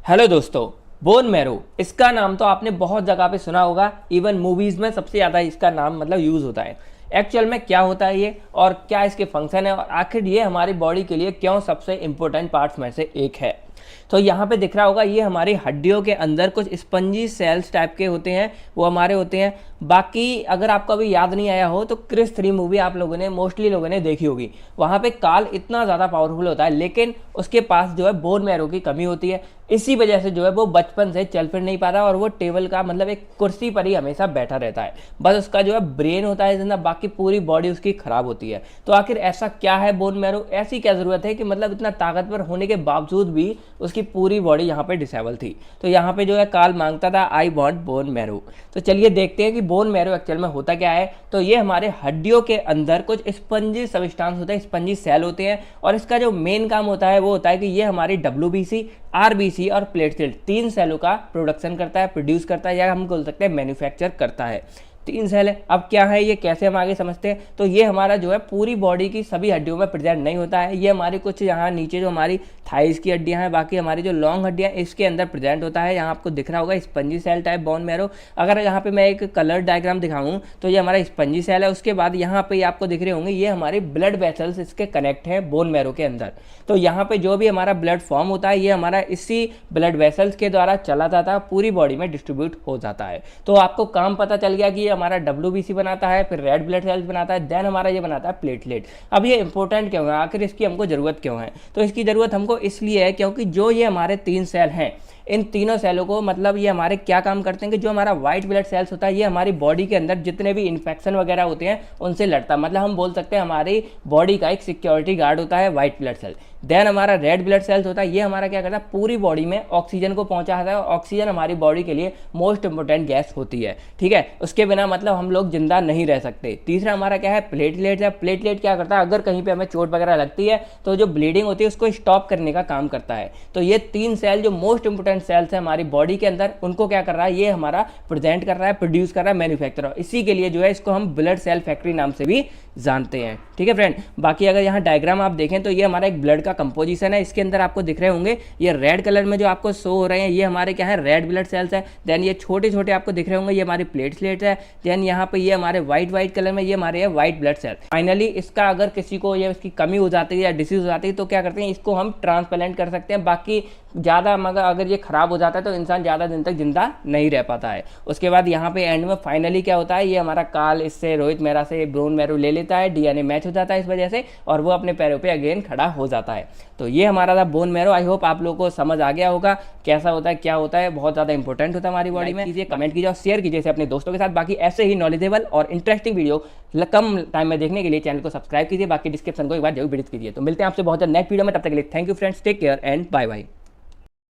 Hello दोस्तों, bone marrow इसका नाम तो आपने बहुत जगह पे सुना होगा। इवन मूवीज़ में सबसे ज़्यादा इसका नाम मतलब यूज़ होता है। एक्चुअल में क्या होता है ये और क्या इसके फंक्शन है और आखिर ये हमारी बॉडी के लिए क्यों सबसे इम्पोर्टेंट पार्ट्स में से एक है। तो यहाँ पे दिख रहा होगा ये हमारी हड्डियों के अंदर कुछ स्पंजी सेल्स टाइप के होते हैं, वो हमारे होते हैं। बाकी अगर आपको अभी याद नहीं आया हो तो क्रिस 3 मूवी आप लोगों ने मोस्टली लोगों ने देखी होगी। वहाँ पे काल इतना ज़्यादा पावरफुल होता है लेकिन उसके पास जो है बोन मैरो की कमी होती है। इसी वजह से जो है वो बचपन से चल फिर नहीं पाता और वो टेबल का मतलब एक कुर्सी पर ही हमेशा बैठा रहता है। बस उसका जो है ब्रेन होता है जिंदा, बाकी पूरी बॉडी उसकी खराब होती है। तो आखिर ऐसा क्या है बोन मैरो, ऐसी क्या जरूरत है कि मतलब इतना ताकतवर होने के बावजूद भी उसकी पूरी बॉडी यहाँ पे डिसेबल थी। तो यहाँ पे जो है काल मांगता था आई वॉन्ट बोन मैरो। तो चलिए देखते हैं कि बोन मैरो एक्चुअल में होता क्या है। तो ये हमारे हड्डियों के अंदर कुछ स्पंजी सब्सटेंस होते हैं, स्पंजी सेल होते हैं और इसका जो मेन काम होता है वो होता है कि ये हमारी WBC, RBC और प्लेटलेट 3 सेलों का प्रोडक्शन करता है, प्रोड्यूस करता है या हम बोल सकते हैं मैन्युफैक्चर करता है। 3 सेल है। अब क्या है ये, कैसे हम आगे समझते हैं। तो ये हमारा जो है पूरी बॉडी की सभी हड्डियों में प्रेजेंट नहीं होता है। ये हमारी कुछ यहाँ नीचे जो हमारी थाइस की हड्डियाँ हैं, बाकी हमारी जो लॉन्ग हड्डियाँ इसके अंदर प्रेजेंट होता है। यहाँ आपको दिख रहा होगा spongy cell type bone marrow. अगर यहाँ पे मैं एक कलर डायग्राम दिखाऊँ तो ये हमारा स्पंजी सेल है। उसके बाद यहाँ पे आपको दिख रहे होंगे ये हमारे ब्लड वेसल्स इसके कनेक्ट हैं बोन मैरो के अंदर। तो यहाँ पे जो भी हमारा ब्लड फॉर्म होता है ये हमारा इसी ब्लड वेसल्स के द्वारा चला जाता है, पूरी बॉडी में डिस्ट्रीब्यूट हो जाता है। तो आपको काम पता चल गया कि ये हमारा WBC बनाता है, फिर रेड ब्लड सेल्स बनाता है, देन हमारा ये बनाता है प्लेटलेट। अब ये इंपॉर्टेंट क्यों है, आखिर इसकी हमको जरूरत क्यों है। तो इसकी जरूरत हमको इसलिए है क्योंकि जो ये हमारे 3 सेल हैं, इन तीनों सेलों को मतलब ये हमारे क्या काम करते हैं कि जो हमारा व्हाइट ब्लड सेल्स होता है ये हमारी बॉडी के अंदर जितने भी इन्फेक्शन वगैरह होते हैं उनसे लड़ता है। मतलब हम बोल सकते हैं हमारी बॉडी का एक सिक्योरिटी गार्ड होता है व्हाइट ब्लड सेल। देन हमारा रेड ब्लड सेल्स होता है, ये हमारा क्या करता है पूरी बॉडी में ऑक्सीजन को पहुंचाता है। ऑक्सीजन हमारी बॉडी के लिए मोस्ट इंपोर्टेंट गैस होती है, ठीक है। उसके बिना मतलब हम लोग जिंदा नहीं रह सकते। तीसरा हमारा क्या है, प्लेटलेट है। प्लेटलेट क्या करता है, अगर कहीं पे हमें चोट वगैरह लगती है तो जो ब्लीडिंग होती है उसको स्टॉप करने का काम करता है। तो ये 3 सेल जो मोस्ट इंपोर्टेंट सेल्स है हमारी बॉडी के अंदर, उनको क्या कर रहा है, ये हमारा प्रेजेंट कर रहा है, प्रोड्यूस कर रहा है, मैन्युफैक्चर। इसी के लिए जो है इसको हम ब्लड सेल फैक्ट्री नाम से भी जानते हैं, ठीक है फ्रेंड। बाकी अगर यहाँ डायग्राम आप देखें तो ये हमारा एक ब्लड का कंपोजिशन है। इसके अंदर आपको दिख रहे होंगे ये रेड कलर में जो आपको शो हो रहे हैं ये हमारे क्या है, रेड ब्लड सेल्स है। देन ये छोटे छोटे आपको दिख रहे होंगे ये हमारी प्लेटलेट्स है। देन यहाँ पे ये हमारे व्हाइट कलर में ये हमारे है व्हाइट ब्लड सेल। फाइनली इसका अगर किसी को ये इसकी कमी हो जाती है या डिसीज हो जाती है तो क्या करते हैं, इसको हम ट्रांसप्लांट कर सकते हैं। बाकी ज़्यादा मगर अगर ये खराब हो जाता है तो इंसान ज़्यादा दिन तक जिंदा नहीं रह पाता है। उसके बाद यहाँ पे एंड में फाइनली क्या होता है, ये हमारा काल इससे रोहित मेहरा से बोन मैरो ले लेता है, DNA मैच हो जाता है इस वजह से और वो अपने पैरों पे अगेन खड़ा हो जाता है। तो ये हमारा था बोन मैरो। आई होप आप लोगों को समझ आ गया होगा कैसा होता है, क्या होता है। बहुत ज़्यादा इंपॉर्टेंट होता है हमारी बॉडी में। कीजिए, कमेंट कीजिए और शेयर कीजिए इसे अपने दोस्तों के साथ। बाकी ऐसे ही नॉलेजेबल और इंटरेस्टिंग वीडियो कम टाइम में देखने के लिए चैनल को सब्सक्राइब कीजिए। बाकी डिस्क्रिप्शन को एक बार जरूर विजिट कीजिए। तो मिलते हैं आपसे बहुत जल्द नेक्स्ट वीडियो में, तब तक के लिए thank you friends, take care and bye bye.